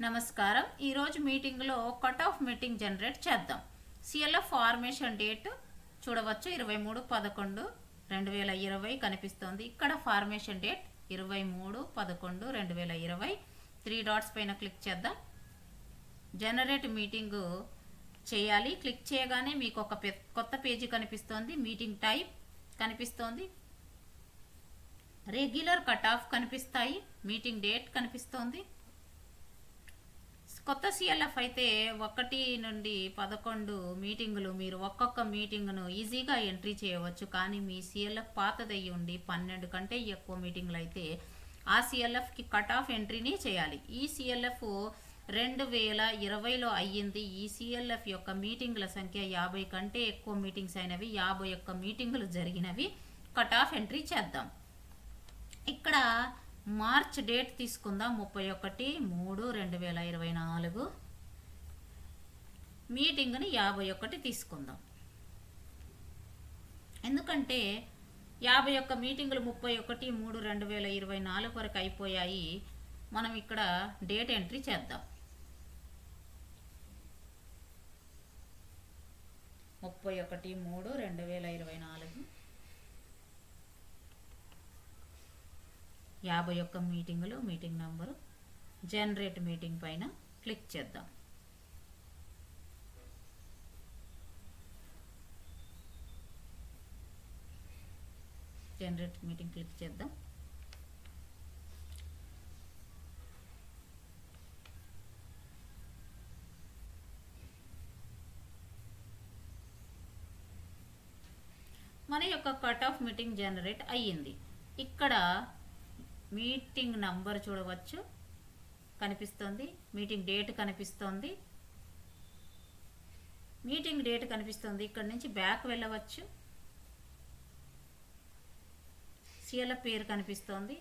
నమస్కారం. ఈరోజు మీటింగ్లో కట్ ఆఫ్ మీటింగ్ జనరేట్ చేద్దాం. సిఎల్ఎఫ్ ఫార్మేషన్ డేట్ చూడవచ్చు 23/11/2020 కనిపిస్తోంది. ఇక్కడ ఫార్మేషన్ డేట్ 23/11/2020. 3 డాట్స్ పైన క్లిక్ చేద్దాం. జనరేట్ మీటింగ్ చేయాలి. క్లిక్ చేయగానే మీకు ఒక కొత్త పేజీ కనిపిస్తోంది. మీటింగ్ టైప్ కనిపిస్తోంది. రెగ్యులర్ కట్ ఆఫ్ కనిపిస్తాయి. మీటింగ్ డేట్ కనిపిస్తోంది. కొత్త సిఎల్ఎఫ్ అయితే 1 నుండి 11 మీటింగులు మీరు ఒక్కొక్క మీటింగ్ను ఈజీగా ఎంట్రీ చేయవచ్చు. కానీ మీ సిఎల్ఎఫ్ పాతదయ్యి ఉండి 12 కంటే ఎక్కువ మీటింగ్లు అయితే ఆ సిఎల్ఎఫ్కి కట్ ఆఫ్ ఎంట్రీని చేయాలి. ఈ సిఎల్ఎఫ్ 2020లో అయ్యింది. ఈ సిఎల్ఎఫ్ యొక్క మీటింగ్ల సంఖ్య 50 కంటే ఎక్కువ మీటింగ్స్ అయినవి, 51 మీటింగులు జరిగినవి. కట్ ఆఫ్ ఎంట్రీ చేద్దాం. ఇక్కడ మార్చ్ డేట్ తీసుకుందాం. 31/3/2024 మీటింగ్ని 51 తీసుకుందాం. ఎందుకంటే 51 మీటింగులు 31/3/2024 వరకు అయిపోయాయి. మనం ఇక్కడ డేట్ ఎంట్రీ చేద్దాం. 31/3/2024 51 మీటింగులు, మీటింగ్ నంబరు, జనరేట్ మీటింగ్ పైన క్లిక్ చేద్దాం. జనరేట్ మీటింగ్ క్లిక్ చేద్దాం. మన యొక్క కట్ ఆఫ్ మీటింగ్ జనరేట్ అయ్యింది. ఇక్కడ మీటింగ్ నంబర్ చూడవచ్చు కనిపిస్తుంది. మీటింగ్ డేట్ కనిపిస్తుంది. మీటింగ్ డేట్ కనిపిస్తుంది. ఇక్కడ నుంచి బ్యాక్ వెళ్ళవచ్చు. సిఎల్ఎఫ్ పేరు కనిపిస్తుంది.